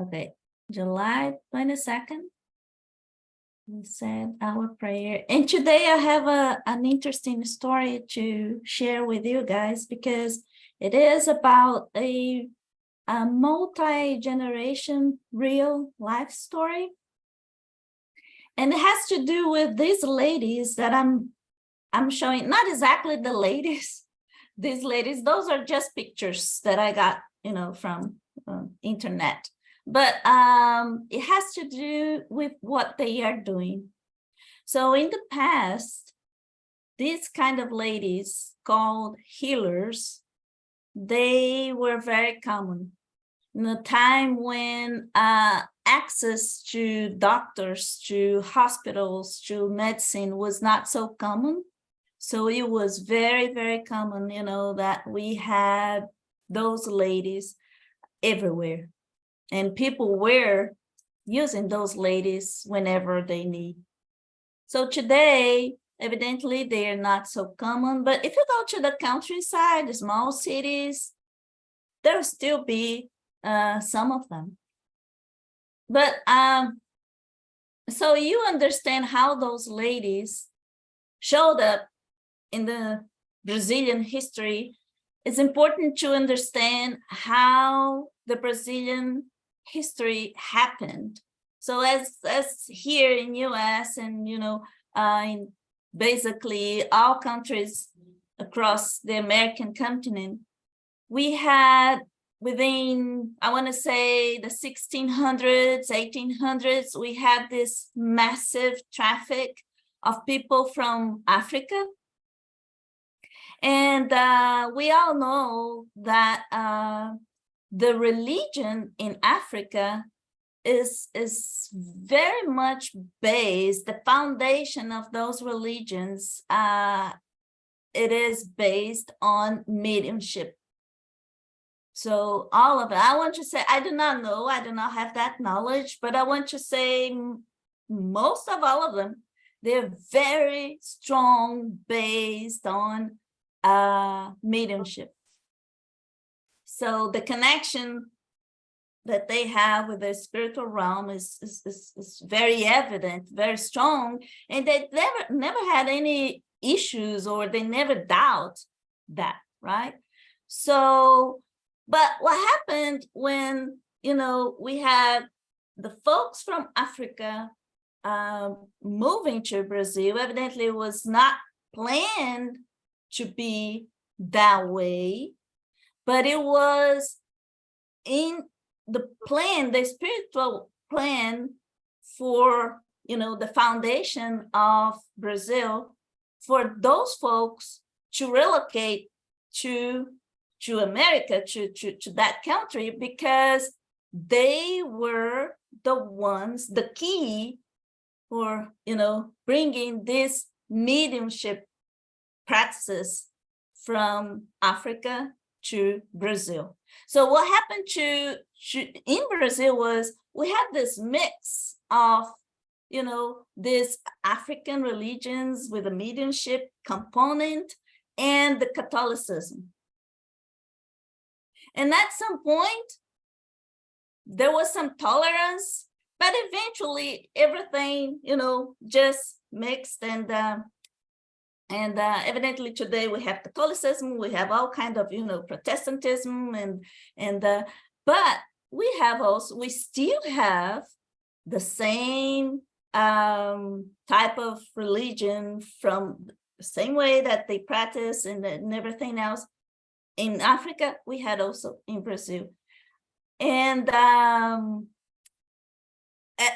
Okay, July 22nd, we said our prayer. And today I have an interesting story to share with you guys because it is about a multi-generation real life story. And it has to do with these ladies that I'm showing, not exactly the ladies, these ladies, those are just pictures that I got, from internet. But it has to do with what they are doing. So in the past, these kind of ladies called healers, they were very common. In a time when access to doctors, to hospitals, to medicine was not so common. So it was very, very common, that we had those ladies everywhere. And people were using those ladies whenever they need. So today, evidently, they are not so common. But if you go to the countryside, the small cities, there'll still be some of them. But so you understand how those ladies showed up in the Brazilian history. It's important to understand how the Brazilian history happened. So as here in US and in basically all countries across the American continent, we had within, I want to say, the 1600s, 1800s, we had this massive traffic of people from Africa. And we all know that the religion in Africa is very much based, the foundation of those religions, it is based on mediumship. So all of it, I want to say, I do not know, I do not have that knowledge, but I want to say most of all of them, they're very strong based on mediumship. So the connection that they have with the spiritual realm is very evident, very strong, and they never had any issues, or they never doubt that, right? So, but what happened when, we had the folks from Africa moving to Brazil, evidently it was not planned to be that way, but it was in the plan, the spiritual plan for, the foundation of Brazil, for those folks to relocate to America, to that country, because they were the ones, the key for, bringing this mediumship practices from Africa to Brazil. So what happened in Brazil was we had this mix of, these African religions with a mediumship component and the Catholicism. And at some point, there was some tolerance, but eventually everything, just mixed. And evidently today we have Catholicism, we have all kind of, Protestantism, but we still have the same type of religion from the same way that they practice and everything else. In Africa, we had also in Brazil. And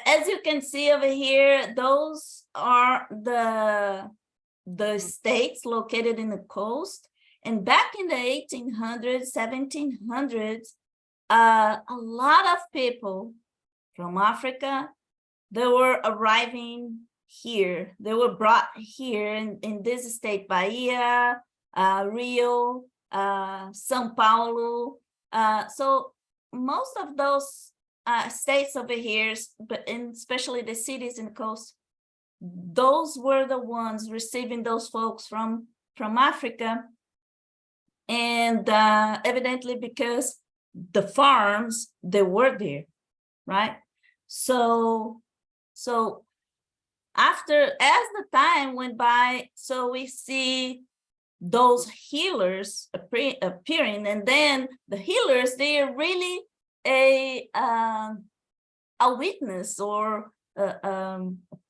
as you can see over here, those are the states located in the coast. And back in the 1800s, 1700s, a lot of people from Africa, they were arriving here. They were brought here in this state, Bahia, Rio, São Paulo. So most of those states over here, but especially the cities in the coast, those were the ones receiving those folks from Africa. And evidently because the farms, they were there. right? So after, as the time went by, so we see those healers appearing, and then the healers, they are really a witness or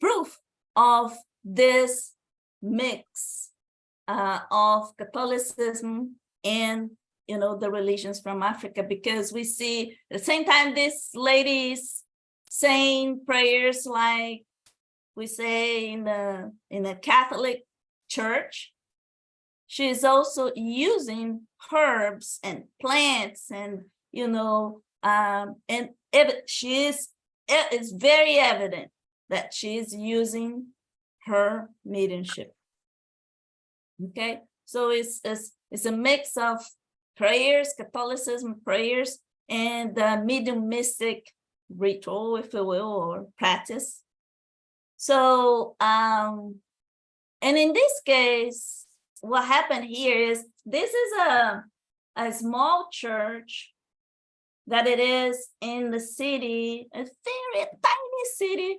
proof of this mix of Catholicism and the religions from Africa, because we see at the same time this lady's saying prayers like we say in the Catholic Church. She is also using herbs and plants, and it's very evident that she is using her mediumship. Okay, so it's a mix of prayers, Catholicism prayers, and mediumistic ritual, if you will, or practice. So, and in this case, what happened here is this is a small church that it is in the city, a very tiny city,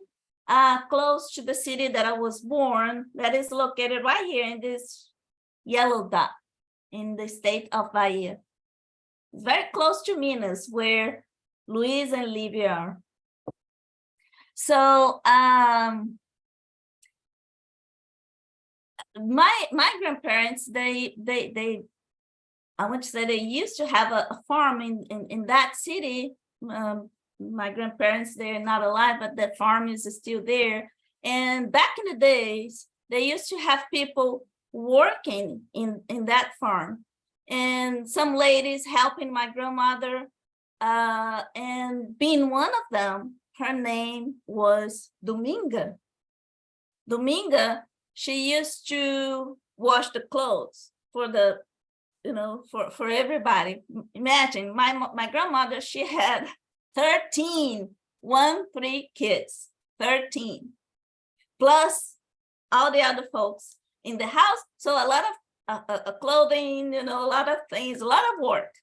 close to the city that I was born, that is located right here in this yellow dot in the state of Bahia. It's very close to Minas, where Luis and Livia are. So my grandparents, they I want to say they used to have a farm in that city. My grandparents, they're not alive, but that farm is still there. And back in the days, they used to have people working in that farm, and some ladies helping my grandmother, and being one of them, her name was Dominga. Dominga, she used to wash the clothes for the, for everybody. Imagine my grandmother, she had 13 kids, 13, plus all the other folks in the house. So a lot of clothing, a lot of things, a lot of work.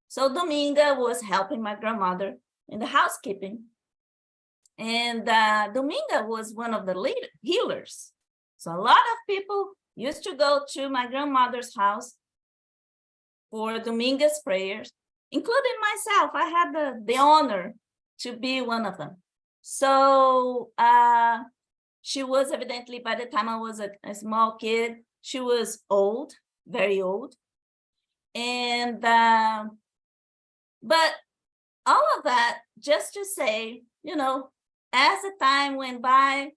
So Dominga was helping my grandmother in the housekeeping. And Dominga was one of the healers. So a lot of people used to go to my grandmother's house for Dominga's prayers, including myself. I had the honor to be one of them. So she was evidently, by the time I was a small kid, she was old, very old. And, but all of that just to say, as the time went by,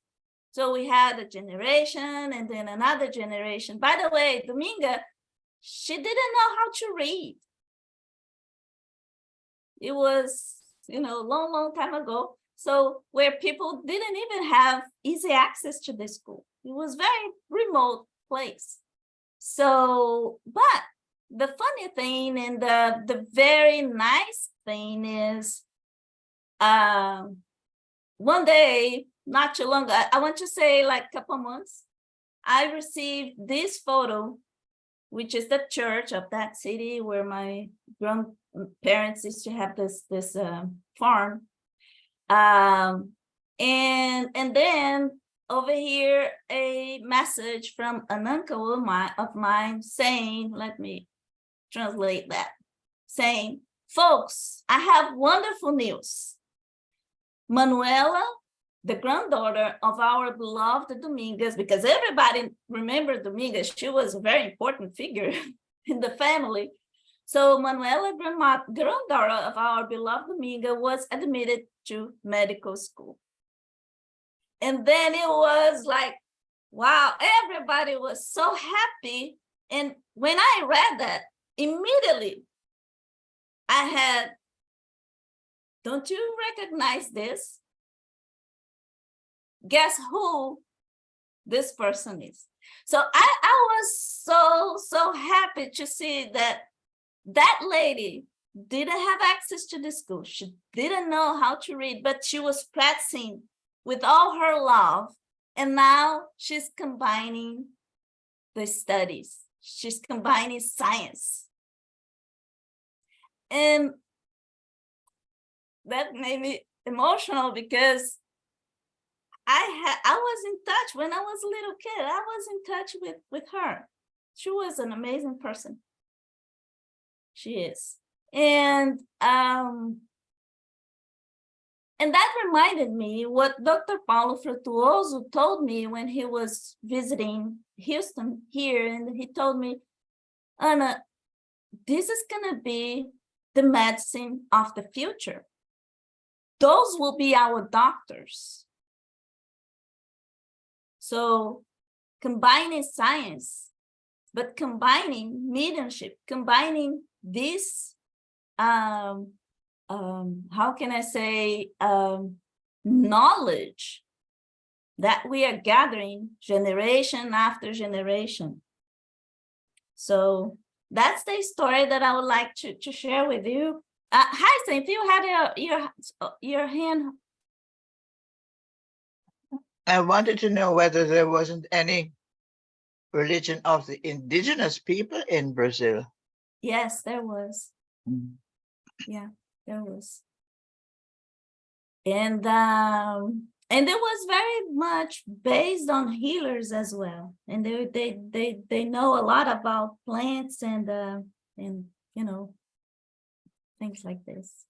so we had a generation and then another generation. By the way, Dominga, she didn't know how to read. It was, long time ago. So where people didn't even have easy access to the school. It was very remote place. So, but the funny thing and the very nice thing is, one day, not too long, I want to say like a couple months, I received this photo, which is the church of that city where my grandparents used to have this farm. And then over here, a message from an uncle of mine saying, let me translate that, saying, folks, I have wonderful news. Manuela, the granddaughter of our beloved Domingas, because everybody remembers Domingas, she was a very important figure in the family. So Manuela, granddaughter of our beloved Dominga, was admitted to medical school. And then it was like, wow, everybody was so happy. And when I read that, immediately I had, don't you recognize this? Guess who this person is? So I was so happy to see that lady didn't have access to the school. She didn't know how to read, but she was practicing with all her love. And now she's combining the studies. She's combining science. And that made me emotional because I was in touch when I was a little kid. I was in touch with her. She was an amazing person. She is. And that reminded me what Dr. Paulo Frutuoso told me when he was visiting Houston here. And he told me, Ana, this is going to be the medicine of the future. Those will be our doctors. So combining science, but combining mediumship, combining this, how can I say, knowledge that we are gathering generation after generation. So that's the story that I would like to share with you. Hi, Saint, you had your hand. I wanted to know whether there wasn't any religion of the indigenous people in Brazil. Yes, there was. Yeah, there was. And it was very much based on healers as well. And they know a lot about plants and you know, things like this.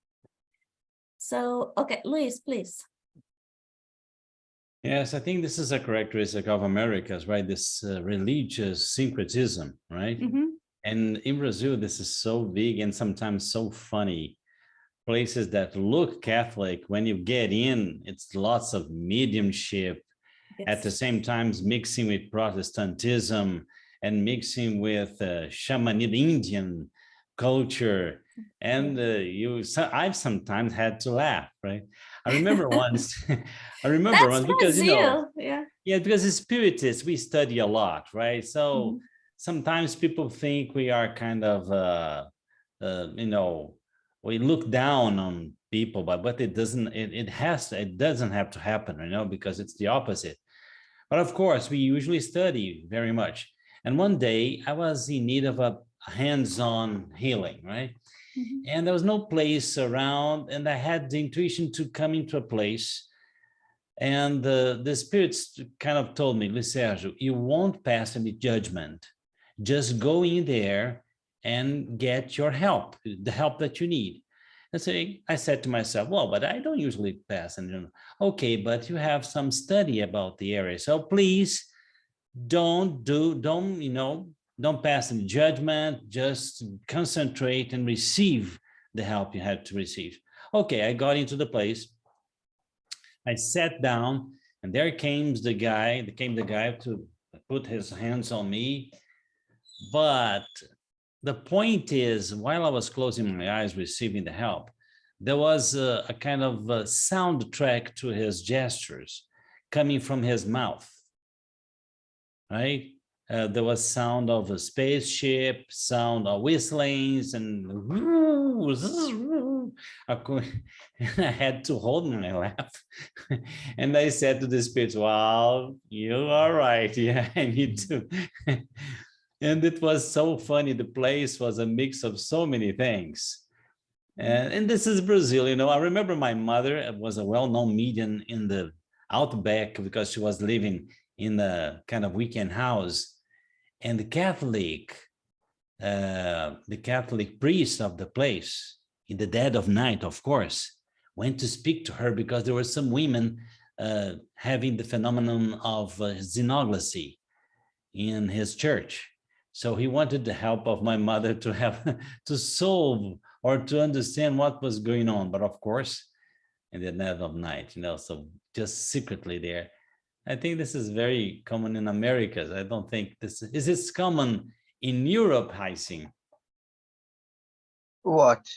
So, okay, Luis, please. Yes, I think this is a characteristic of Americas, right? This religious syncretism, right? And in Brazil, this is so big and sometimes so funny. Places that look Catholic, when you get in, it's lots of mediumship, at the same time mixing with Protestantism and mixing with shamanism, Indian culture. And I've sometimes had to laugh, right? I remember once, because, you know, yeah, because as spiritists, we study a lot, right? So sometimes people think we are kind of, you know, we look down on people, but it doesn't, it doesn't have to happen, you know, because it's the opposite. But of course, we usually study very much. And one day I was in need of a hands-on healing, right? And there was no place around, and I had the intuition to come into a place. And the spirits kind of told me, Luis Sergio, you won't pass any judgment. Just go in there and get your help, the help that you need. And so I said to myself, well, but I don't usually pass. And okay, but you have some study about the area. So please don't pass any judgment, just concentrate and receive the help you had to receive. Okay, I got into the place. I sat down, and there came the guy to put his hands on me. But the point is, while I was closing my eyes, receiving the help, there was a kind of a soundtrack to his gestures coming from his mouth, right? There was sound of a spaceship, sound of whistlings, and I had to hold my laugh. And I said to the spirits, wow, you are right. Yeah, I need to. And it was so funny. The place was a mix of so many things. And this is Brazil, you know. I remember my mother was a well-known medium in the outback because she was living in a kind of weekend house. And the Catholic priest of the place, in the dead of night, of course, went to speak to her because there were some women having the phenomenon of xenoglossy in his church. So he wanted the help of my mother to have to solve or to understand what was going on. But of course, in the dead of night, you know, so just secretly there. I think this is very common in Americas. I don't think this is common in Europe, Heising. What?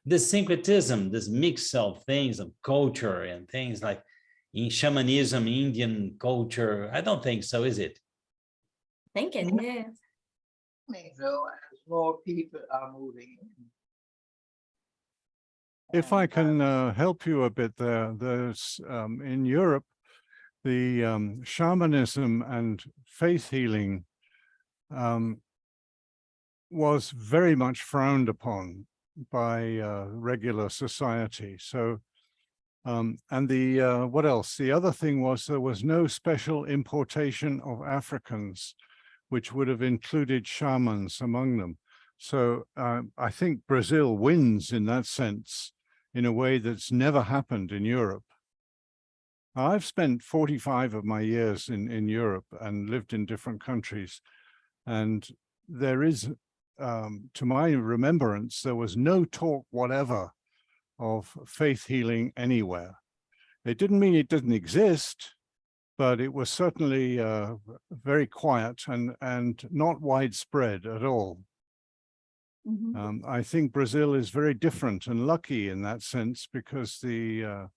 This syncretism, this mix of things, of culture and things like in shamanism, Indian culture. I don't think so, is it? Thinking, yes. So as more people are moving in. If I can help you a bit there, there's in Europe, the shamanism and faith healing was very much frowned upon by regular society. So And the what else? The other thing was there was no special importation of Africans, which would have included shamans among them. So I think Brazil wins in that sense, in a way that's never happened in Europe. I've spent 45 of my years in Europe and lived in different countries. And there is, to my remembrance, there was no talk whatever of faith healing anywhere. It didn't mean it didn't exist, but it was certainly very quiet and not widespread at all. Mhm. I think Brazil is very different and lucky in that sense, because the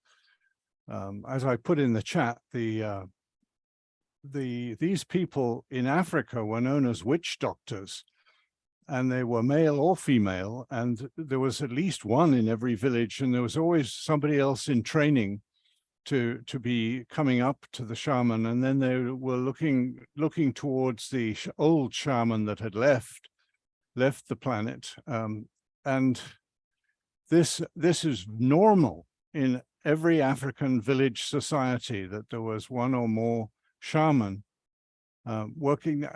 as I put in the chat, these people in Africa were known as witch doctors, and they were male or female, and there was at least one in every village, and there was always somebody else in training to be coming up to the shaman, and then they were looking towards the old shaman that had left the planet, and this is normal in every African village society, that there was one or more shaman working.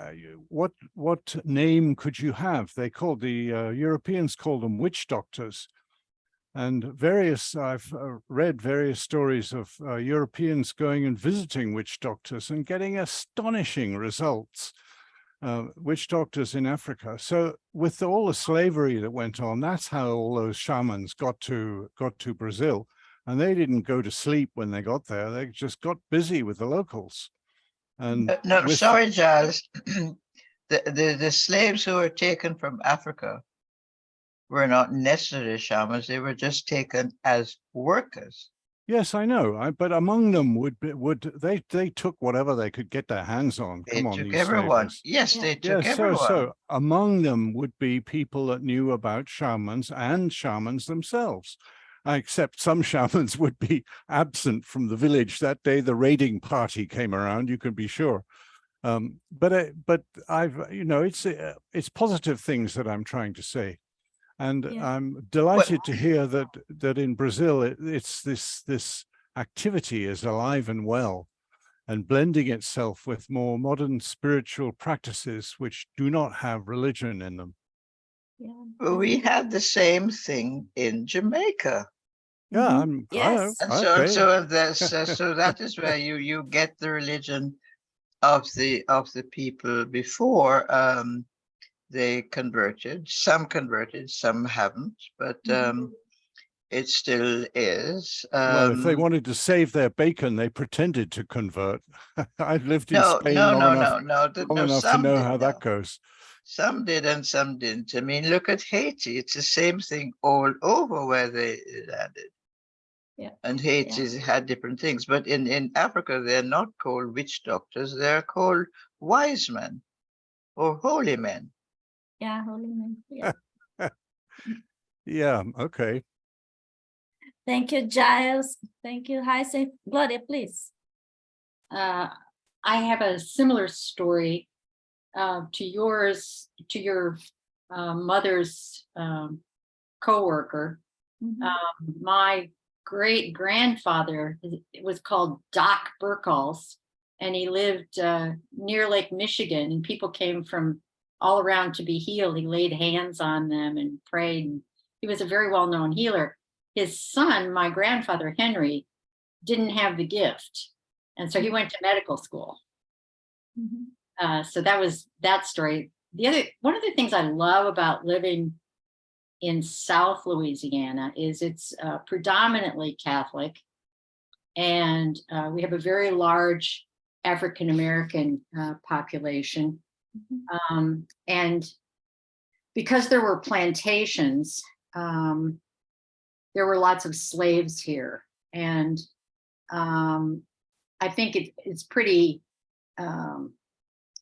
What name could you have? They called the Europeans called them witch doctors, and I've read various stories of Europeans going and visiting witch doctors and getting astonishing results. Witch doctors in Africa. So with all the slavery that went on, that's how all those shamans got to Brazil, and they didn't go to sleep when they got there. They just got busy with the locals. And No, sorry, Giles. The slaves who were taken from Africa were not necessarily shamans. They were just taken as workers. yes, I know. But among them they took whatever they could get their hands on. They Come on, took these everyone. slavers. Yes, Yeah. they took Yes, everyone. so among them would be people that knew about shamans and shamans themselves. Except some shamans would be absent from the village that day the raiding party came around, you can be sure. But I've, it's positive things that I'm trying to say. And Yeah. I'm delighted to hear that in Brazil, it's this activity is alive and well, and blending itself with more modern spiritual practices which do not have religion in them. Yeah. Well, we had the same thing in Jamaica. Yeah, Mhm. I know. Yes. And Okay. so that is where you get the religion of the people before they converted. Some converted, some haven't, but Mhm. it still is. Well, if they wanted to save their bacon, they pretended to convert. I've lived in No, Spain no, long no, enough, no, no, no. to Some know did. how No. that goes. Some did and some didn't. I mean, look at Haiti. It's the same thing all over where they landed. Yeah. And Haiti had different things. But in Africa, they're not called witch doctors. They're called wise men or holy men. Yeah. Holy man. Yeah. Yeah, okay. Thank you, Giles. Thank you. Hi, Saint Gloria, please. I have a similar story to yours, to your mother's co-worker. Mhm. My great grandfather, it was called Doc Burkhalls, and he lived near Lake Michigan, and people came from all around to be healed. He laid hands on them and prayed. And he was a very well-known healer. His son, my grandfather Henry, didn't have the gift, and so he went to medical school. Mhm. So that was that story. One of the things I love about living in South Louisiana is it's predominantly Catholic, and we have a very large African American population. And because there were plantations, there were lots of slaves here, and I think it's pretty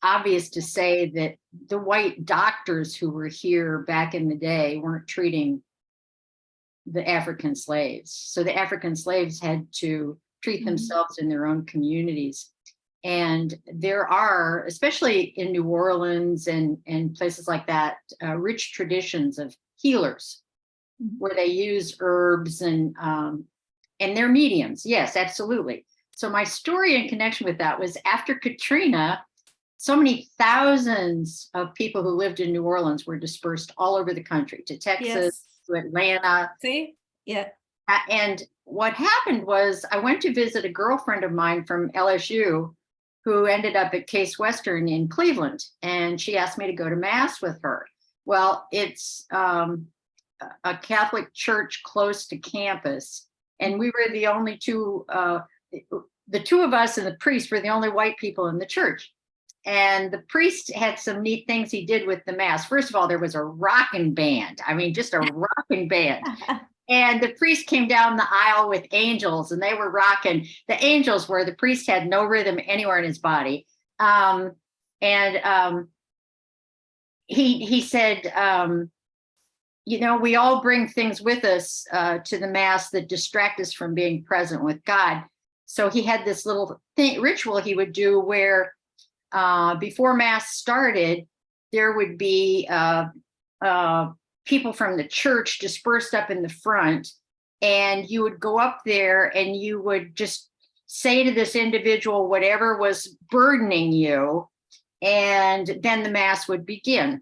obvious to say that the white doctors who were here back in the day weren't treating the African slaves. So the African slaves had to treat themselves in their own communities. And there are, especially in New Orleans and places like that, rich traditions of healers where they use herbs and And they're mediums. Yes, absolutely. So my story in connection with that was after Katrina, so many thousands of people who lived in New Orleans were dispersed all over the country, to Texas, to Atlanta. See? Yeah. And what happened was I went to visit a girlfriend of mine from LSU who ended up at Case Western in Cleveland. And she asked me to go to Mass with her. Well, it's a Catholic church close to campus. And we were the only two, the two of us and the priest were the only white people in the church. And the priest had some neat things he did with the Mass. First of all, there was a rocking band. I mean, just a rocking band. And the priest came down the aisle with angels, and they were rocking. The angels were, the priest had no rhythm anywhere in his body. He said, you know, we all bring things with us to the Mass that distract us from being present with God. So he had this little ritual he would do where before Mass started, there would be people from the church dispersed up in the front, and you would go up there and you would just say to this individual whatever was burdening you, and then the Mass would begin.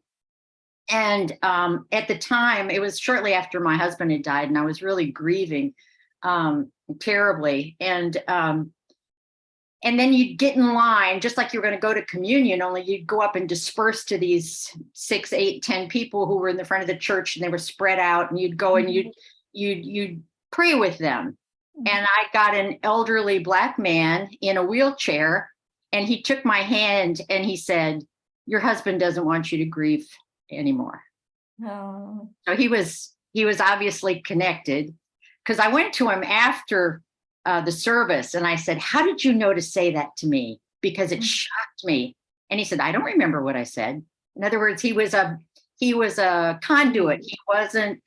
And at the time, it was shortly after my husband had died, and I was really grieving terribly. And then you'd get in line, just like you were going to go to communion, only you'd go up and disperse to these 6, 8, 10 people who were in the front of the church, and they were spread out, and you'd go and you'd pray with them. And I got an elderly Black man in a wheelchair, and he took my hand and he said, "Your husband doesn't want you to grieve anymore." Oh. So he was obviously connected, because I went to him after the service and I said, "How did you know to say that to me? Because it shocked me." And he said, "I don't remember what I said." In other words, he was a conduit. He wasn't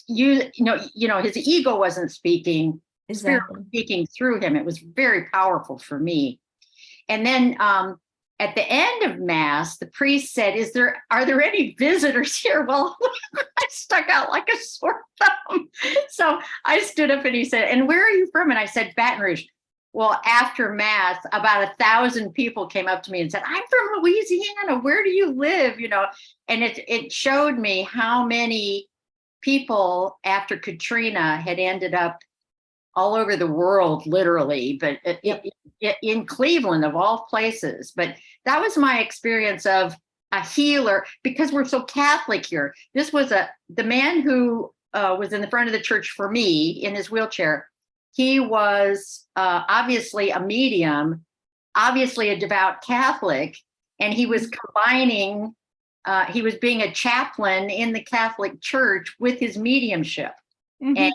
his ego wasn't speaking, Spirit was speaking through him. It was very powerful for me. And then at the end of Mass, the priest said, are there any visitors here? Well, I stuck out like a sore thumb. So I stood up and he said, "And where are you from?" And I said, "Baton Rouge." Well, after Mass, about 1,000 people came up to me and said, "I'm from Louisiana. Where do you live?" You know, and it showed me how many people after Katrina had ended up all over the world, literally, but in Cleveland of all places. But that was my experience of a healer, because we're so Catholic here. This was the man who was in the front of the church for me in his wheelchair. He was obviously a medium, obviously a devout Catholic, and he was combining, he was being a chaplain in the Catholic Church with his mediumship. And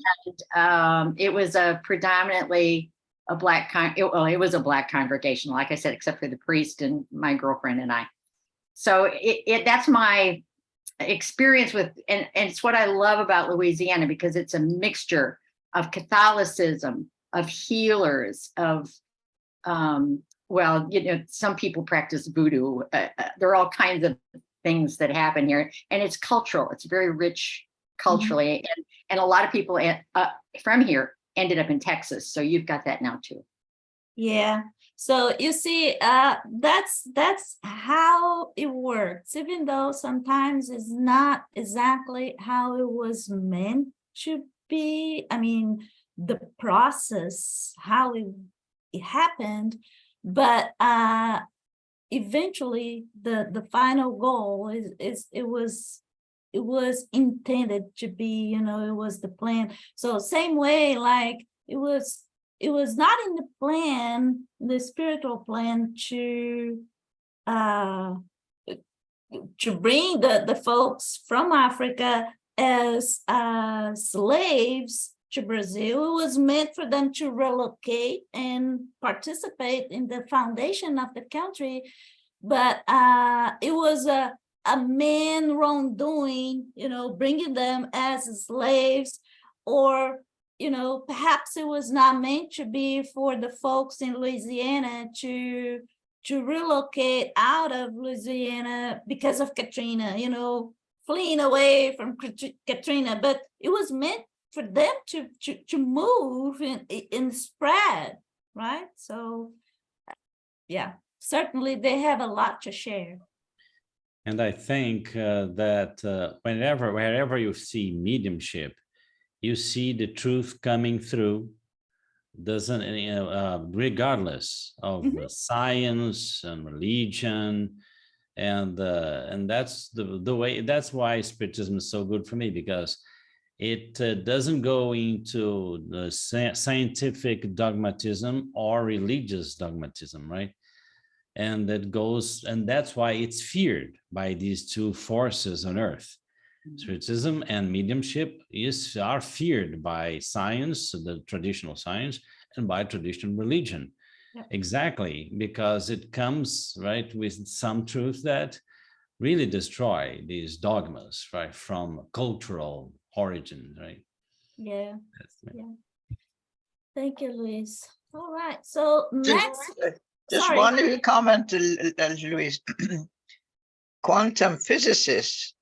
it was a predominantly a Black it was a Black congregation, like I said, except for the priest and my girlfriend and I. So that's my experience with, and it's what I love about Louisiana, because it's a mixture of Catholicism, of healers, of some people practice voodoo. There are all kinds of things that happen here, and it's cultural. It's very rich culturally, and a lot of people from here ended up in Texas. So you've got that now too. Yeah. So you see, that's how it works, even though sometimes it's not exactly how it was meant to be. I mean, the process, how it happened, but eventually the final goal is it was intended to be, it was the plan. So same way, like it was not in the plan, the spiritual plan, to bring the folks from Africa as slaves to Brazil. It was meant for them to relocate and participate in the foundation of the country, but it was a man wrongdoing, bringing them as slaves, or perhaps it was not meant to be for the folks in Louisiana to relocate out of Louisiana because of Katrina, fleeing away from Katrina, but it was meant for them to move and spread, right? So yeah, certainly they have a lot to share. And I think that wherever you see mediumship, you see the truth coming through, doesn't, regardless of science and religion, and that's the way. That's why Spiritism is so good for me, because it doesn't go into the scientific dogmatism or religious dogmatism, right? And that's why it's feared by these two forces on earth. Spiritism and mediumship are feared by science, the traditional science, and by traditional religion. Yep. Exactly, because it comes, right, with some truth that really destroy these dogmas, right, from cultural origin, right? Yeah. Thank you, Luis. All right, so next, Just sorry. one little comment, Luis. Quantum physicists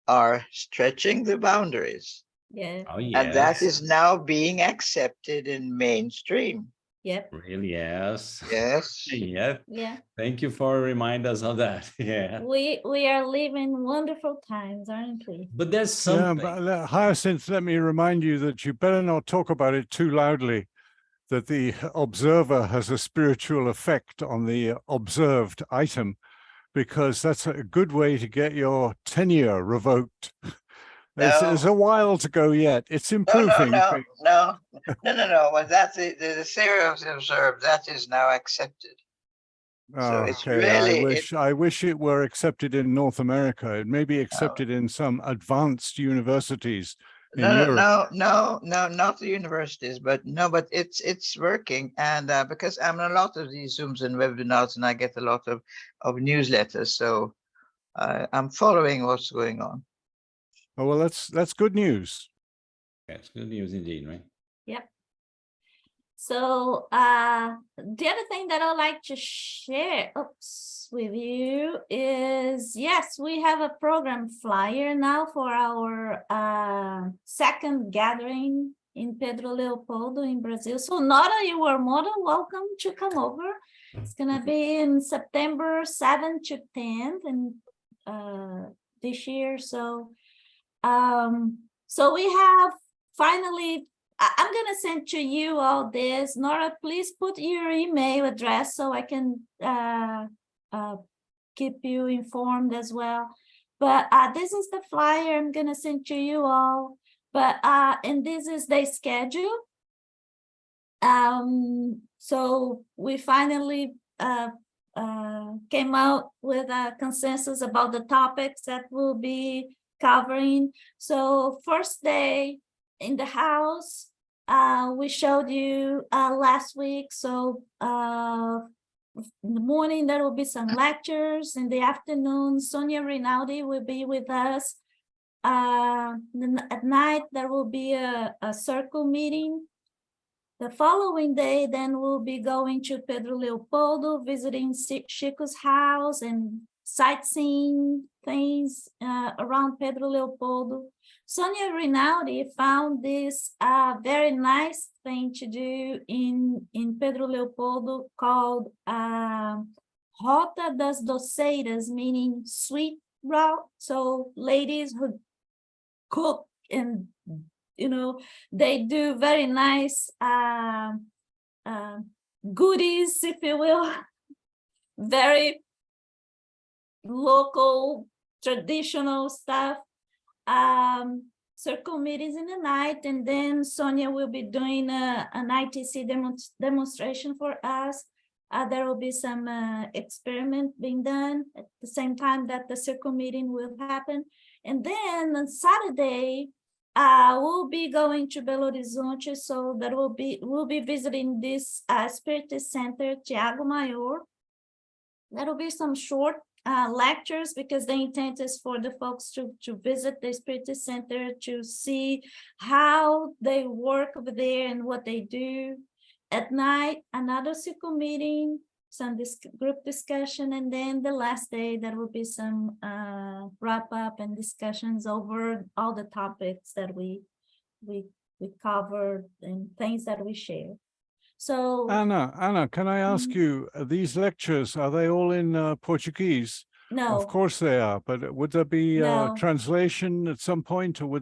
are stretching the boundaries, Yeah. Oh, and that yes. is now being accepted in mainstream. Yep. Really, yes. Yes. Yeah. Yeah. Thank you for reminding us of that. Yeah. We are living wonderful times, aren't we? But there's Yeah, something. but Hyacinth, let me remind you that you better not talk about it too loudly, that the observer has a spiritual effect on the observed item, because that's a good way to get your tenure revoked. There's a while to go yet. It's improving. No. Well, that's the theory of the observed, that is now accepted. So it's really, I wish it were accepted in North America. It may be accepted in some advanced universities in Europe. No, not the universities, but it's working. And because I'm in a lot of these Zooms and webinars, and I get a lot of newsletters, so I'm following what's going on. Oh, well, that's good news. That's good news indeed, right? Yep. So the other thing that I'd like to share with you is, yes, we have a program flyer now for our second gathering in Pedro Leopoldo in Brazil. So Nora, you are more than welcome to come over. It's gonna be in September 7th to 10th and this year. So so we have finally, I'm going to send to you all this. Nora, please put your email address so I can keep you informed as well. But this is the flyer I'm going to send to you all. But and this is the schedule. So we finally came out with a consensus about the topics that we'll be covering. So first day in the house, we showed you last week. So in the morning, there will be some lectures. In the afternoon, Sonia Rinaldi will be with us. At night, there will be a circle meeting. The following day, then we'll be going to Pedro Leopoldo, visiting Chico's house and sightseeing things around Pedro Leopoldo. Sonia Rinaldi found this very nice thing to do in Pedro Leopoldo called Rota das Doceiras, meaning sweet route. So ladies who cook and, you know, they do very nice goodies, if you will, very local, traditional stuff. Circle meetings in the night, and then Sonia will be doing an ITC demonstration for us. There will be some experiment being done at the same time that the circle meeting will happen. And then on Saturday, we'll be going to Belo Horizonte, so that we'll be visiting this Spiritist Center, Tiago Maior. There will be some short lectures, because the intent is for the folks to visit the Spiritist Center to see how they work over there and what they do. At night, another circle meeting, some group discussion, and then the last day there will be some wrap up and discussions over all the topics that we we covered and things that we share. So Anna, can I ask you, these lectures, are they all in Portuguese? no, Of course they are, but would there be No. translation at some point, or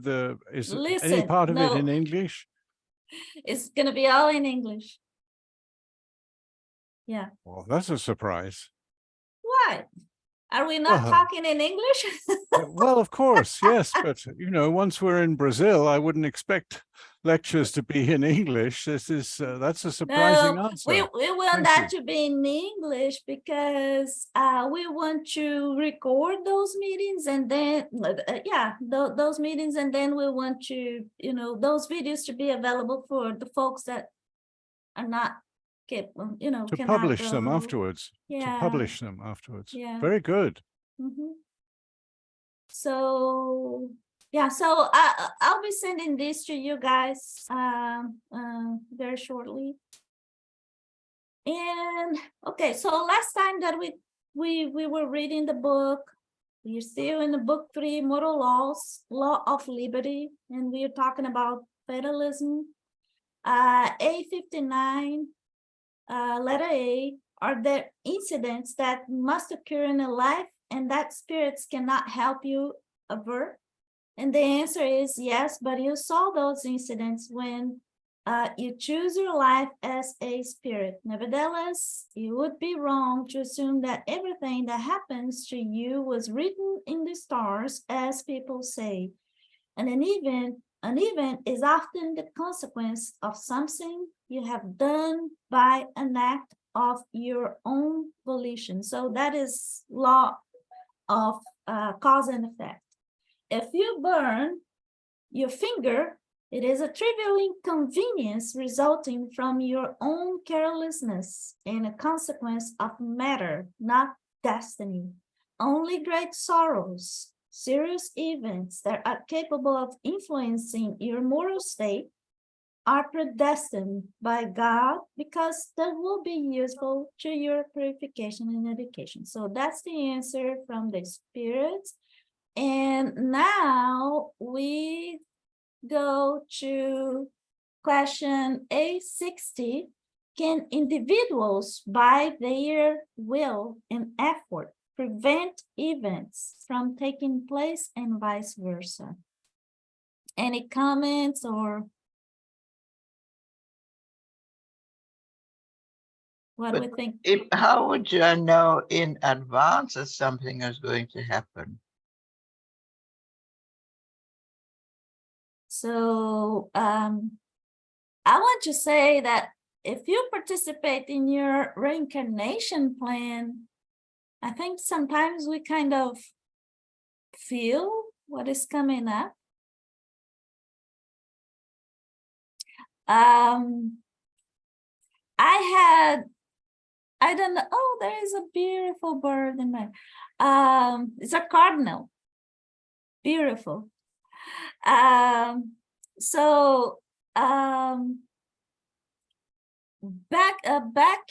is any Listen, part of it in no. English? It's gonna be all in English. Yeah. Well, that's a surprise. What? Are we not Well, talking in English? Well, of course, yes, but once we're in Brazil, I wouldn't expect lectures to be in English. That's a surprising No, answer. we want Thank that you. to be in English because we want to record those meetings and then those meetings, and then we want to those videos to be available for the folks that are not To cannot publish them go. afterwards. Yeah. To publish them afterwards. Yeah. Very good. Mhm. So yeah, so I'll be sending this to you guys very shortly. And okay, so last time that we were reading the book, we're still in the book 3, Moral Laws, Law of Liberty, and we are talking about fatalism. A59, letter A, are there incidents that must occur in a life and that spirits cannot help you avert? And the answer is yes, but you saw those incidents when you choose your life as a spirit. Nevertheless, it would be wrong to assume that everything that happens to you was written in the stars, as people say. And an event is often the consequence of something you have done by an act of your own volition. So that is law of cause and effect. If you burn your finger, it is a trivial inconvenience resulting from your own carelessness and a consequence of matter, not destiny. Only great sorrows, serious events that are capable of influencing your moral state are predestined by God because that will be useful to your purification and education. So that's the answer from the spirits. And now we go to question A60. Can individuals, by their will and effort, prevent events from taking place and vice versa? Any comments or what do we think? How would you know in advance that something is going to happen? So I want to say that if you participate in your reincarnation plan, I think sometimes we kind of feel what is coming up. I don't know. Oh, there is a beautiful bird in my. It's a cardinal. Beautiful. Back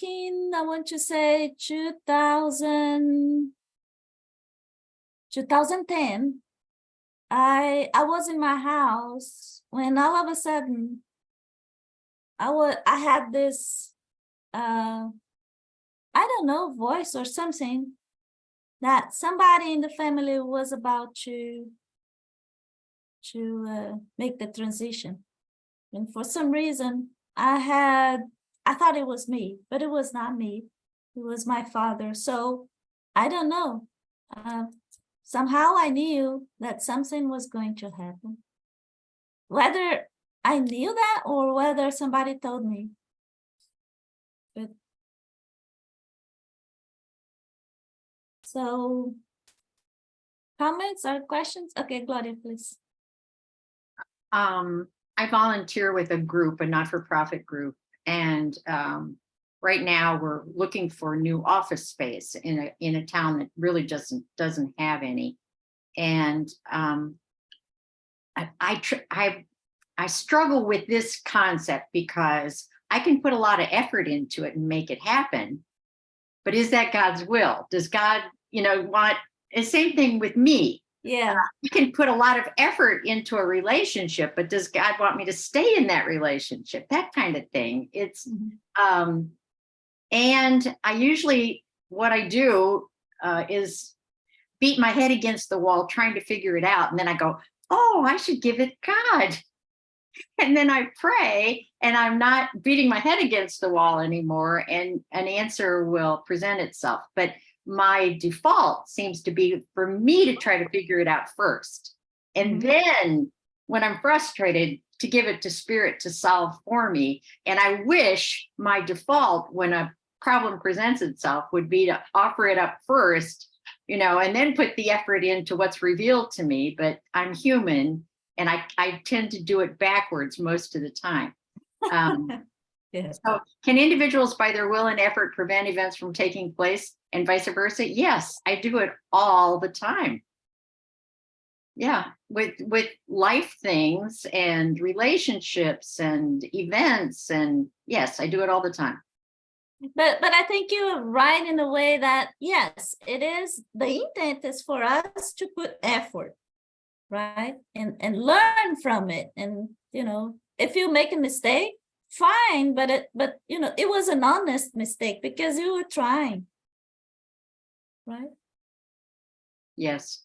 in, I want to say 2010, I was in my house when all of a sudden I had this I don't know, voice or something that somebody in the family was about to make the transition. And for some reason, I thought it was me, but it was not me. It was my father. So I don't know. Somehow I knew that something was going to happen. Whether I knew that or whether somebody told me. But so comments or questions? Okay, Gloria, please. I volunteer with a group, a not-for-profit group, and right now we're looking for new office space in a town that really doesn't have any. And I struggle with this concept because I can put a lot of effort into it and make it happen. But is that God's will? Does God, want the same thing with me? Yeah. I can put a lot of effort into a relationship, but does God want me to stay in that relationship? That kind of thing. It's, and I usually, what I do is beat my head against the wall trying to figure it out. And then I go, oh, I should give it God. And then I pray, and I'm not beating my head against the wall anymore, and an answer will present itself. But my default seems to be for me to try to figure it out first. And then when I'm frustrated, to give it to spirit to solve for me. And I wish my default when a problem presents itself would be to offer it up first, and then put the effort into what's revealed to me. But I'm human, and I tend to do it backwards most of the time. Yeah. So can individuals by their will and effort prevent events from taking place and vice versa? Yes, I do it all the time. Yeah, with life things and relationships and events, and yes, I do it all the time. But I think you're right in a way that, yes, it is, the intent is for us to put effort, right? And learn from it. And, if you make a mistake, fine, but it was an honest mistake because you were trying, right? Yes.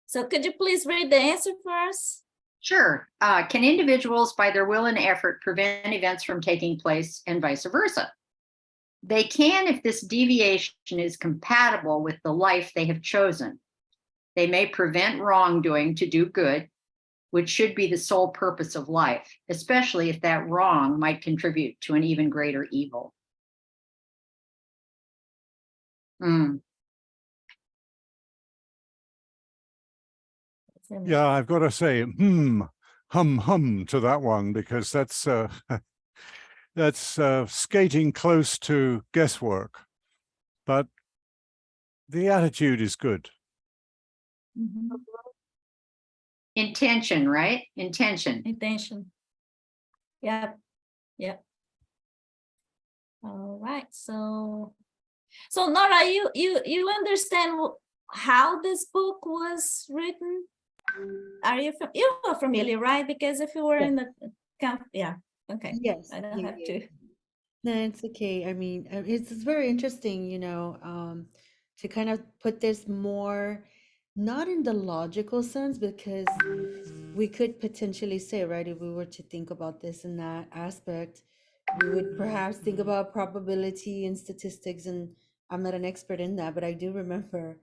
So could you please read the answer for us? Sure. Can individuals by their will and effort prevent events from taking place and vice versa? They can if this deviation is compatible with the life they have chosen. They may prevent wrongdoing to do good, which should be the sole purpose of life, especially if that wrong might contribute to an even greater evil. Yeah, I've got to say, hum to that one, because that's skating close to guesswork, but the attitude is good. Intention, right? Intention. Yep. All right. So Nora, you understand how this book was written? Are you familiar, right? Because if you were in the camp, okay. Yes. I don't have to. No, it's okay. I mean, it's very interesting, to kind of put this more, not in the logical sense, because we could potentially say, right, if we were to think about this in that aspect, we would perhaps think about probability and statistics, and I'm not an expert in that, but I do remember,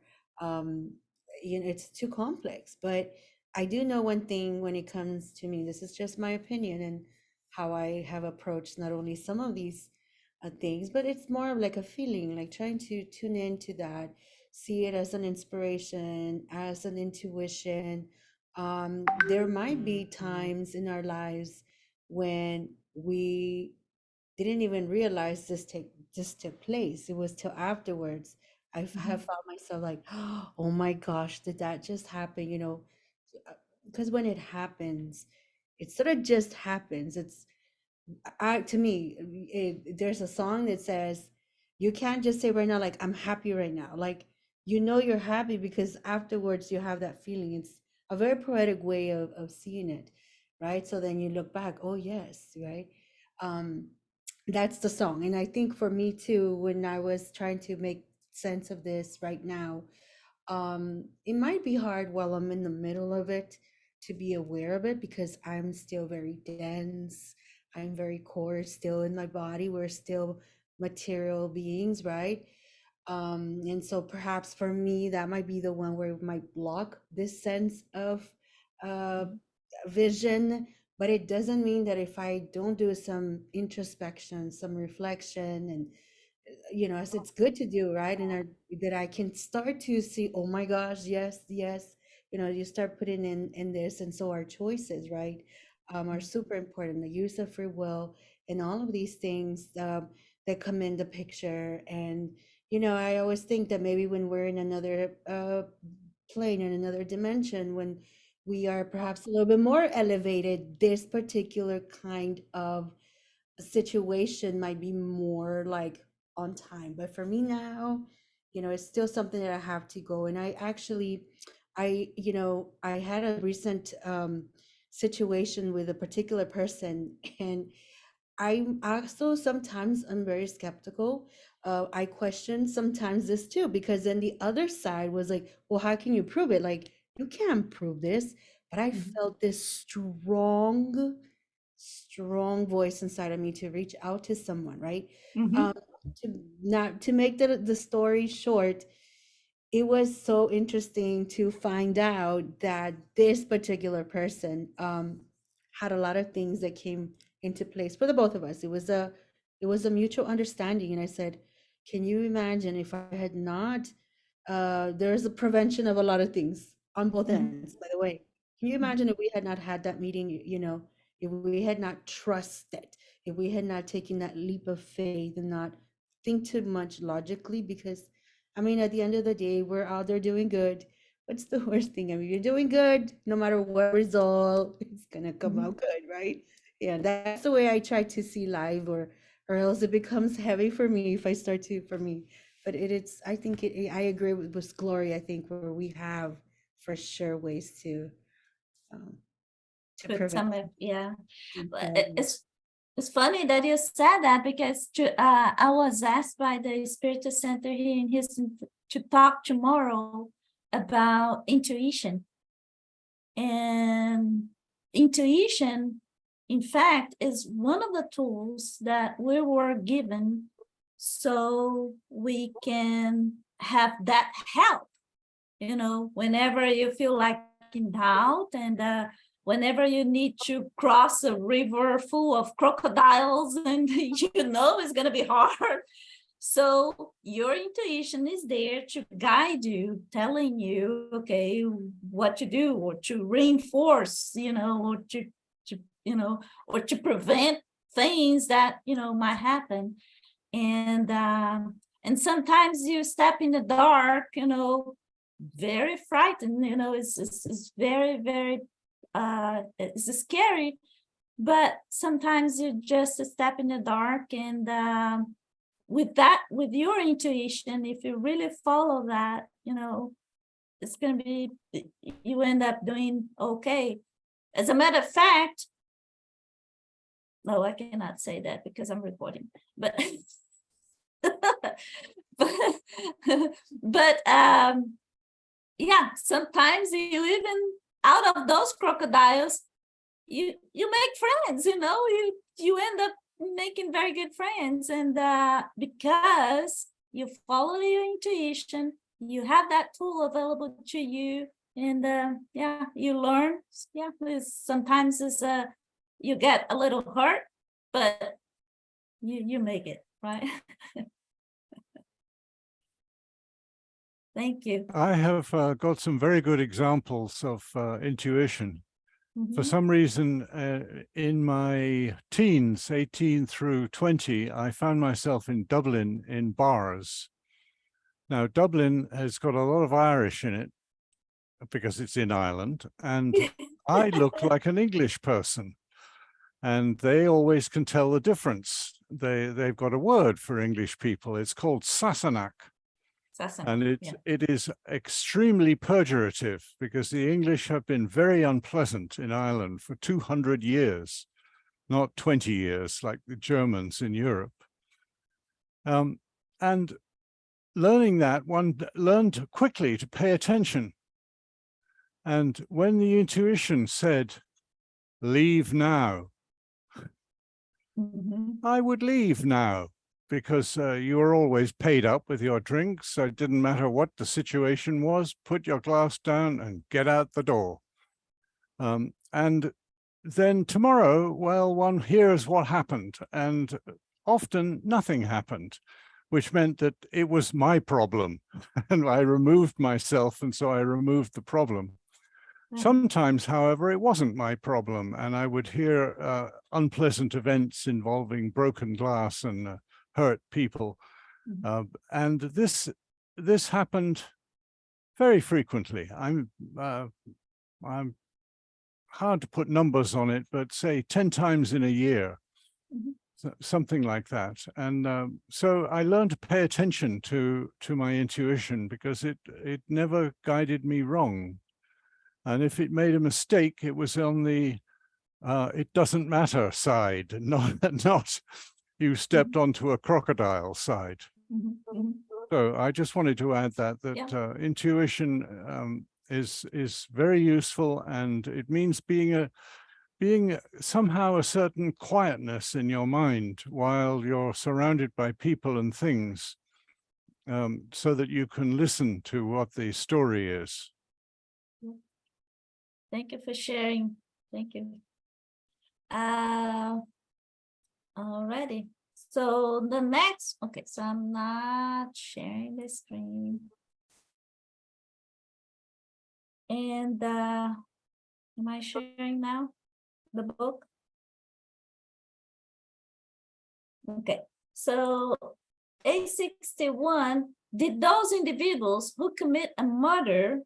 it's too complex. But I do know one thing when it comes to me, this is just my opinion and how I have approached not only some of these things, but it's more of like a feeling, like trying to tune into that, see it as an inspiration, as an intuition. There might be times in our lives when we didn't even realize this took place. It was till afterwards I have found myself like, oh my gosh, did that just happen? Because when it happens, it sort of just happens. To me, there's a song that says, you can't just say right now, like, I'm happy right now. Like, you're happy because afterwards you have that feeling. It's a very poetic way of seeing it, right? So then you look back, oh yes, right? That's the song. And I think for me too, when I was trying to make sense of this right now, it might be hard while I'm in the middle of it to be aware of it, because I'm still very dense. I'm very coarse still in my body. We're still material beings, right? And so perhaps for me, that might be the one where it might block this sense of vision. But it doesn't mean that if I don't do some introspection, some reflection, and as it's good to do, right? And that I can start to see, oh my gosh, yes, you start putting in this. And so our choices, right, are super important. The use of free will and all of these things that come in the picture. And I always think that maybe when we're in another plane, in another dimension, when we are perhaps a little bit more elevated, this particular kind of situation might be more like on time. But for me now, you know, it's still something that I have to go. And you know, I had a recent situation with a particular person, and I'm also sometimes I'm very skeptical. I question sometimes this too, because then the other side was like, well, how can you prove it? Like, you can't prove this. But I felt this strong voice inside of me to reach out to someone, right? Mhm. To make the story short, it was so interesting to find out that this particular person had a lot of things that came into place for the both of us. It was a mutual understanding, and I said, can you imagine if I had not there's a prevention of a lot of things on both Mhm. ends, by the way. Can you imagine if we had not had that meeting, you know, if we had not trusted, if we had not taken that leap of faith and not think too much logically? Because I mean, at the end of the day, we're out there doing good. What's the worst thing? I mean, you're doing good, no matter what result, it's gonna come Mhm. out good, right? Yeah, that's the way I try to see life, or else it becomes heavy for me if I start to, for me. But it's, I think I agree with Glory, I think, where we have for sure ways um, to Put prevent. some of, yeah. But Exactly. it's funny that you said that, because I was asked by the Spirit Center here in Houston to talk tomorrow about intuition. And intuition, in fact, is one of the tools that we were given so we can have that help, you know, whenever you feel like in doubt, and whenever you need to cross a river full of crocodiles and you know it's going to be hard. So your intuition is there to guide you, telling you, okay, what to do, or to reinforce, you know, or to you know, or to prevent things that, you know, might happen. And sometimes you step in the dark, you know, very frightened, you know, it's very, very it's scary. But sometimes you just step in the dark, and with your intuition, if you really follow that, you know, it's going to be, you end up doing okay. As a matter of fact, no, I cannot say that because I'm recording, but but yeah, sometimes you even out of those crocodiles, you make friends, you know, you end up making very good friends. And because you follow your intuition, you have that tool available to you. And yeah, you learn. Yeah, sometimes it's you get a little hurt, but you make it, right? Thank you. I have got some very good examples of intuition. For Mhm. some reason, in my teens, 18 through 20, I found myself in Dublin in bars. Now, Dublin has got a lot of Irish in it because it's in Ireland, and I look like an English person, and they always can tell the difference. They've got a word for English people. It's called Sassenach. And it is extremely pejorative, because the English have been very unpleasant in Ireland for 200 years, not 20 years like the Germans in Europe. And learning that, one learned quickly to pay attention. And when the intuition said, leave now, Mhm. I would leave now, because you were always paid up with your drinks. So it didn't matter what the situation was, put your glass down and get out the door. And then tomorrow, well, one hears what happened, and often nothing happened, which meant that it was my problem. And I removed myself, and so I removed the problem. Sometimes, however, it wasn't my problem, and I would hear unpleasant events involving broken glass and hurt people. And this happened very frequently. I'm hard to put numbers on it, but say 10 times in a year. something like that. And so I learned to pay attention to my intuition, because it never guided me wrong. And if it made a mistake, it was on the it doesn't matter side, not you stepped onto a crocodile side. So I just wanted to add that intuition is very useful, and it means being somehow a certain quietness in your mind while you're surrounded by people and things, so that you can listen to what the story is. Thank you for sharing. Thank you. Alrighty. So the next, okay, so I'm not sharing the screen. And am I sharing now the book? Okay, so A61, did those individuals who commit a murder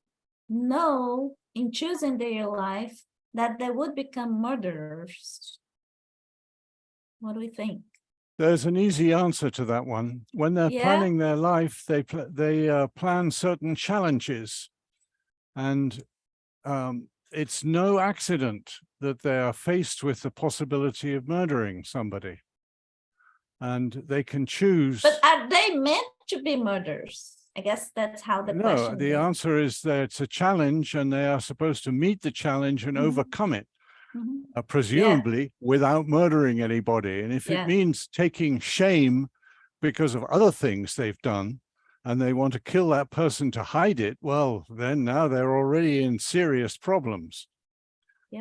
know in choosing their life that they would become murderers? What do we think? There's an easy answer to that one. When they're planning their life, they plan certain challenges, and it's no accident that they are faced with the possibility of murdering somebody, and they can choose. But are they meant to be murderers? I guess that's how the question No, the answer is that it's a challenge, and they are supposed to meet the challenge and overcome it. Presumably without murdering anybody. And if it means taking shame because of other things they've done, and they want to kill that person to hide it, well, then now they're already in serious problems.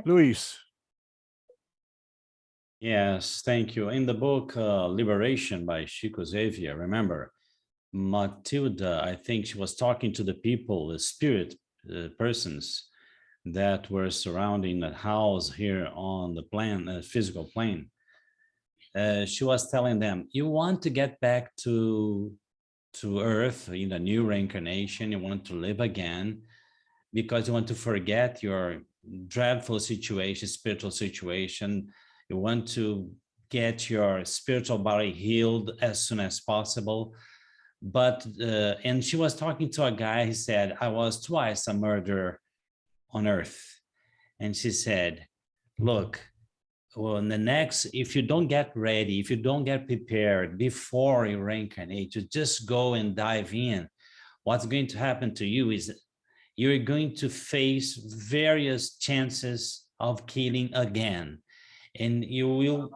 Luis. Yes, thank you. In the book Liberation by Chico Xavier, remember, Matilda, I think she was talking to the people, the spirit persons that were surrounding the house here on the plane, physical plane. She was telling them, you want to get back to Earth in a new reincarnation, you want to live again, because you want to forget your dreadful situation, spiritual situation. You want to get your spiritual body healed as soon as possible. But, and she was talking to a guy, he said, I was twice a murderer on Earth. And she said, look, well, in the next, if you don't get ready, if you don't get prepared before you reincarnate, you just go and dive in, what's going to happen to you is you're going to face various chances of killing again. And you will,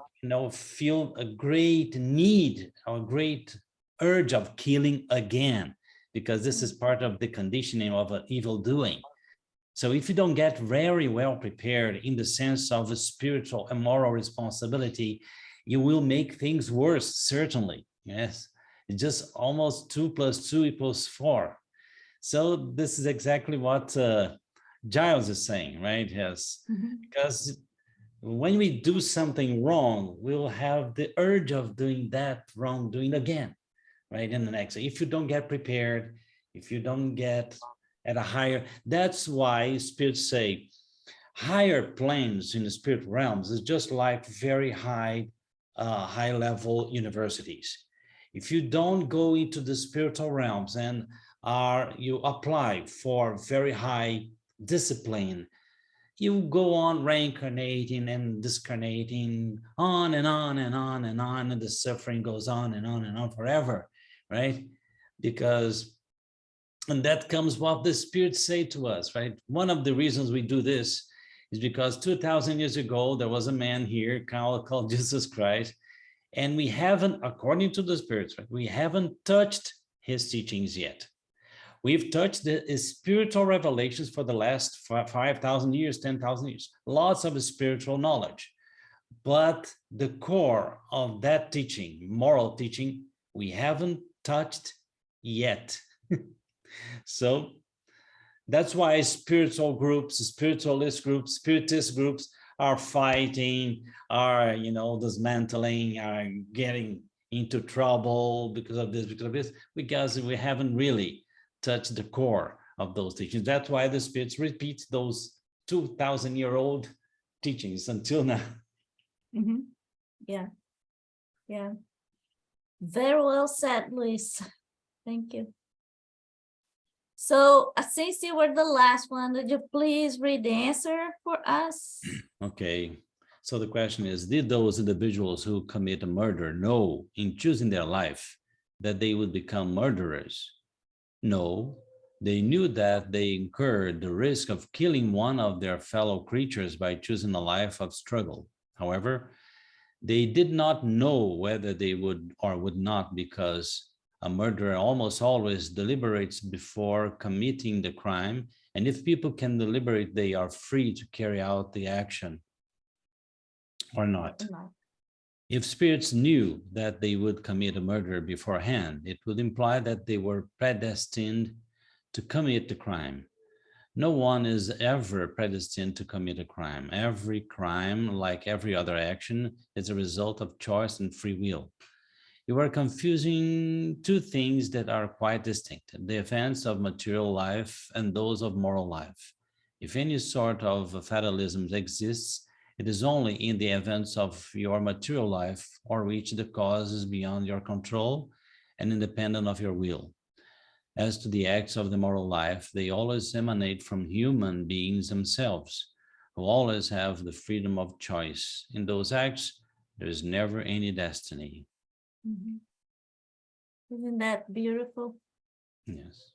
feel a great need or a great urge of killing again, because this is part of the conditioning of an evil doing. So if you don't get very well prepared in the sense of a spiritual and moral responsibility, you will make things worse, certainly. Yes, it's just almost 2 + 2 = 4. So this is exactly what Giles is saying, right? Yes, because when we do something wrong, we'll have the urge of doing that wrongdoing again, right? In the next, if you don't get prepared, if you don't get at a higher, that's why spirits say higher planes in the spirit realms is just like very high level universities. If you don't go into the spiritual realms and you apply for very high discipline, you go on reincarnating and discarnating on and on and on and on, and the suffering goes on and on and on forever, right? And that comes what the spirits say to us, right? One of the reasons we do this is because 2,000 years ago, there was a man here called Jesus Christ, and we haven't, according to the spirits, right, we haven't touched his teachings yet. We've touched the spiritual revelations for the last 5,000 years, 10,000 years, lots of spiritual knowledge. But the core of that teaching, moral teaching, we haven't touched yet. So that's why spiritual groups, spiritualist groups, spiritist groups are fighting, are, dismantling, are getting into trouble because of this, because we haven't really touched the core of those teachings. That's why the spirits repeat those 2,000-year-old teachings until now. Yeah. Yeah. Very well said, Luis. Thank you. So, since you were the last one, would you please read the answer for us? Okay. So the question is, did those individuals who commit a murder know in choosing their life that they would become murderers? No, they knew that they incurred the risk of killing one of their fellow creatures by choosing a life of struggle. However, they did not know whether they would or would not, because a murderer almost always deliberates before committing the crime. And if people can deliberate, they are free to carry out the action or not. If spirits knew that they would commit a murder beforehand, it would imply that they were predestined to commit the crime. No one is ever predestined to commit a crime. Every crime, like every other action, is a result of choice and free will. You are confusing two things that are quite distinct: the events of material life and those of moral life. If any sort of fatalism exists, it is only in the events of your material life, or which the cause is beyond your control and independent of your will. As to the acts of the moral life, they always emanate from human beings themselves, who always have the freedom of choice. In those acts, there is never any destiny. Mm-hmm. Isn't that beautiful? Yes.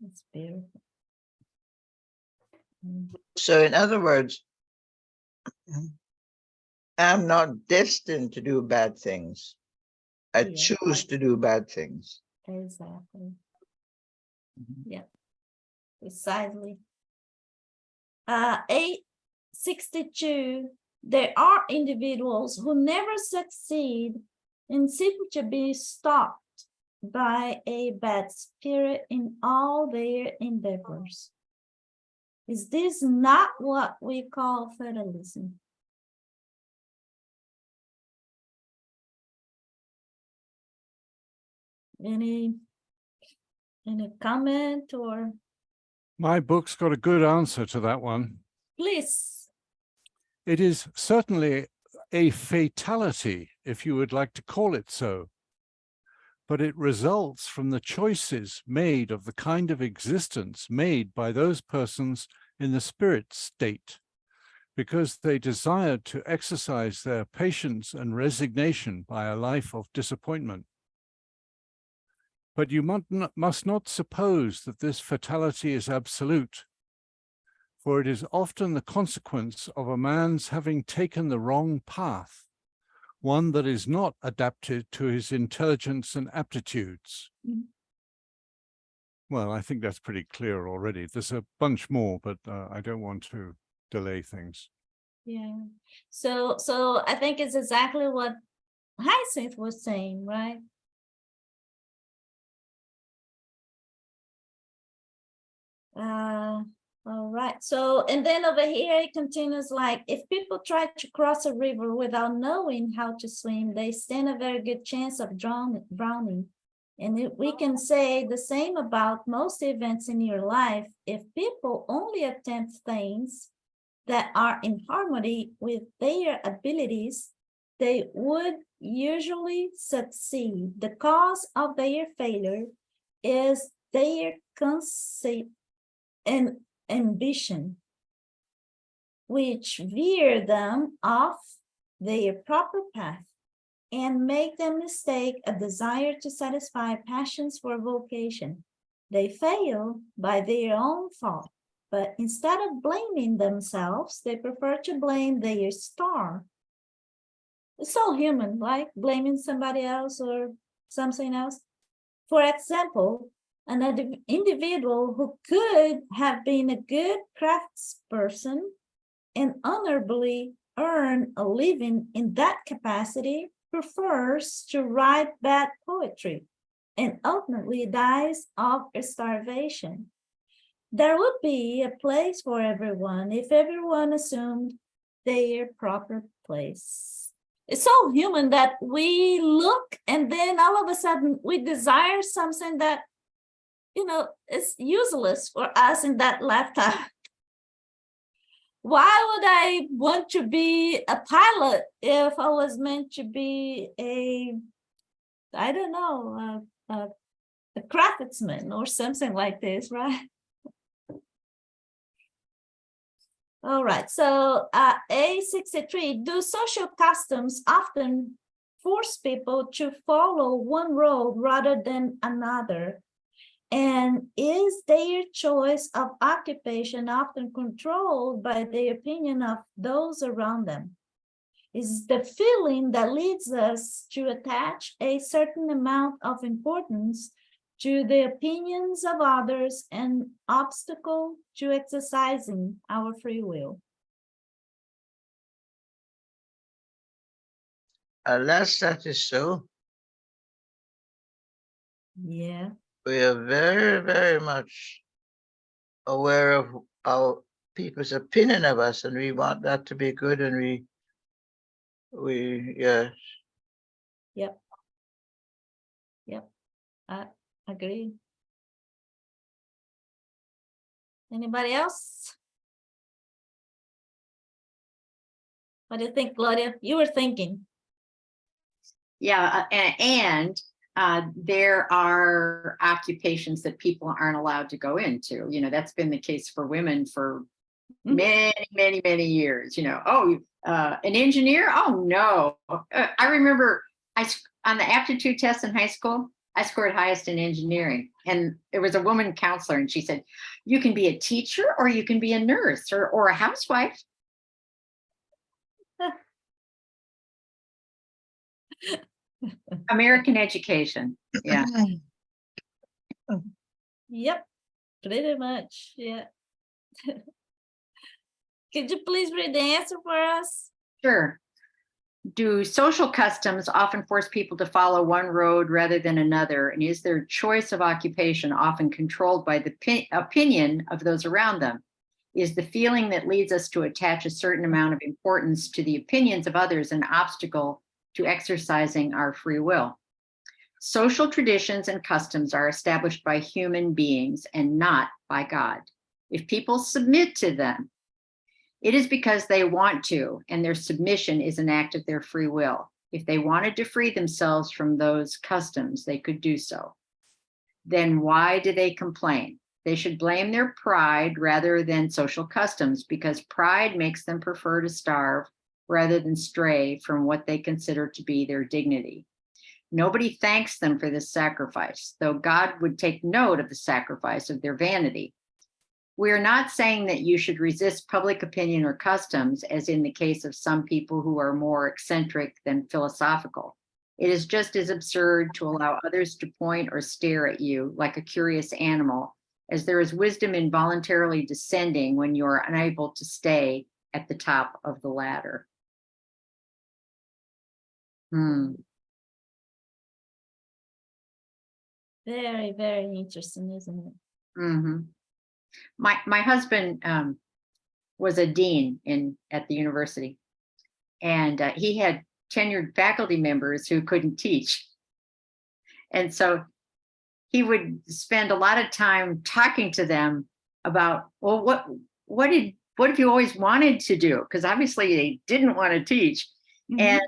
It's beautiful. So in other words, I'm not destined to do bad things. I choose to do bad things. Exactly. Yeah, precisely. 862, there are individuals who never succeed and seem to be stopped by a bad spirit in all their endeavors. Is this not what we call fatalism? Any comment or? My book's got a good answer to that one. Please. It is certainly a fatality, if you would like to call it so, but it results from the choices made of the kind of existence made by those persons in the spirit state, because they desired to exercise their patience and resignation by a life of disappointment. But you must not suppose that this fatality is absolute, for it is often the consequence of a man's having taken the wrong path, one that is not adapted to his intelligence and aptitudes. Mm-hmm. Well, I think that's pretty clear already. There's a bunch more, but I don't want to delay things. Yeah. So I think it's exactly what Hyacinth was saying, right? All right. So, and then over here it continues like, if people try to cross a river without knowing how to swim, they stand a very good chance of drowning. And we can say the same about most events in your life. If people only attempt things that are in harmony with their abilities, they would usually succeed. The cause of their failure is their conceit and ambition, which veer them off their proper path and make them mistake a desire to satisfy passions for vocation. They fail by their own fault, but instead of blaming themselves, they prefer to blame their star. It's so human, like blaming somebody else or something else. For example, another individual who could have been a good craftsperson and honorably earn a living in that capacity prefers to write bad poetry and ultimately dies of starvation. There would be a place for everyone if everyone assumed their proper place. It's so human that we look and then all of a sudden we desire something that, is useless for us in that lifetime. why would I want to be a pilot if I was meant to be I don't know, a craftsman or something like this, right? All right, so A63, do social customs often force people to follow one road rather than another? And is their choice of occupation often controlled by the opinion of those around them? Is the feeling that leads us to attach a certain amount of importance to the opinions of others an obstacle to exercising our free will? Unless that is so, Yeah. we are very, very much aware of our people's opinion of us, and we want that to be good, and yes. Yep. Yep. I agree. Anybody else? What do you think, Claudia? You were thinking. Yeah, and there are occupations that people aren't allowed to go into. You know, that's been the case for women for many years. You know, an engineer? Oh no! I remember on the aptitude test in high school, I scored highest in engineering, and it was a woman counselor, and she said, "You can be a teacher, or you can be a nurse, or a housewife." American education. Yeah. Yep, pretty much. Yeah. Could you please read the answer for us? Sure. Do social customs often force people to follow one road rather than another? And is their choice of occupation often controlled by the opinion of those around them? Is the feeling that leads us to attach a certain amount of importance to the opinions of others an obstacle to exercising our free will? Social traditions and customs are established by human beings and not by God. If people submit to them, it is because they want to, and their submission is an act of their free will. If they wanted to free themselves from those customs, they could do so. Then why do they complain? They should blame their pride rather than social customs, because pride makes them prefer to starve rather than stray from what they consider to be their dignity. Nobody thanks them for this sacrifice, though God would take note of the sacrifice of their vanity. We are not saying that you should resist public opinion or customs, as in the case of some people who are more eccentric than philosophical. It is just as absurd to allow others to point or stare at you like a curious animal, as there is wisdom in voluntarily descending when you are unable to stay at the top of the ladder. Very, very interesting, isn't it? Mm-hmm. My husband was a dean at the university, and he had tenured faculty members who couldn't teach. And so he would spend a lot of time talking to them about, well, what have you always wanted to do? Because obviously they didn't want to teach. And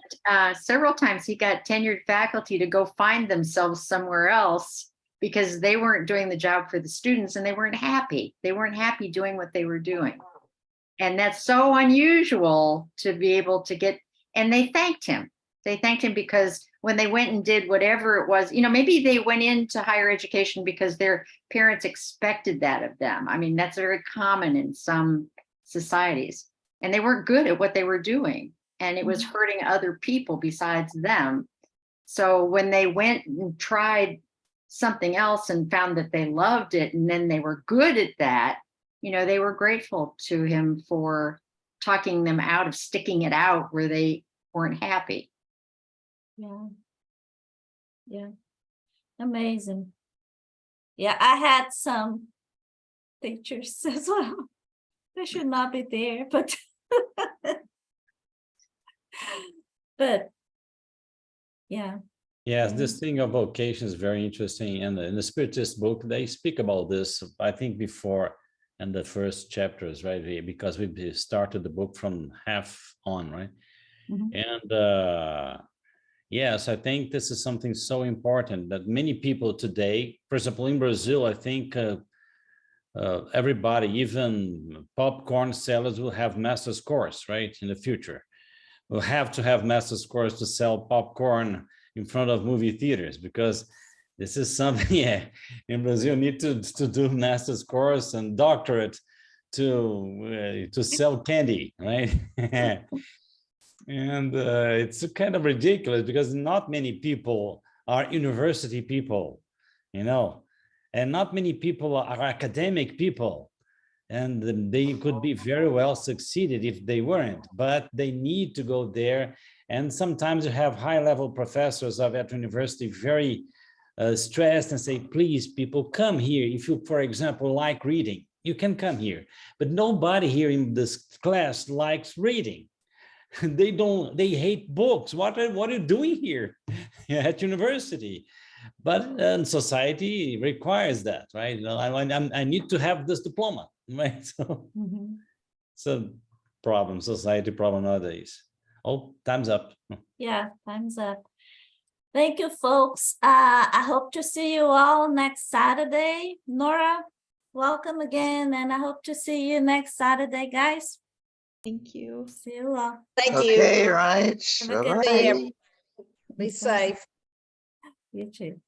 several times he got tenured faculty to go find themselves somewhere else because they weren't doing the job for the students and they weren't happy. They weren't happy doing what they were doing. And that's so unusual to be able to get, and they thanked him. They thanked him because when they went and did whatever it was, maybe they went into higher education because their parents expected that of them. I mean, that's very common in some societies. And they weren't good at what they were doing. And it was hurting other people besides them. So when they went and tried something else and found that they loved it, and then they were good at that, they were grateful to him for talking them out of sticking it out where they weren't happy. Yeah. Amazing. Yeah, I had some teachers as well. They should not be there, but yeah. Yes, this thing of vocation is very interesting. And in the Spiritist book, they speak about this, I think, before and the first chapters, right? Because we started the book from half on, right? And yes, I think this is something so important that many people today, for example, in Brazil, I think everybody, even popcorn sellers, will have master's course, right? In the future, we'll have to have master's course to sell popcorn in front of movie theaters, because this is something, yeah, in Brazil, need to do master's course and doctorate to sell candy, right? And it's kind of ridiculous because not many people are university people, you know, and not many people are academic people, and they could be very well succeeded if they weren't, but they need to go there. And sometimes you have high-level professors of at university very stressed and say, please, people, come here. If you, for example, like reading, you can come here. But nobody here in this class likes reading. They hate books. What are you doing here at university? But society requires that, right? I need to have this diploma, right? So it's a problem, society problem nowadays. Oh, time's up. Yeah, time's up. Thank you, folks. I hope to see you all next Saturday. Nora, welcome again, and I hope to see you next Saturday, guys. Thank you. See you all. Thank Okay, you. right. Have a good Bye-bye. Be safe. You too.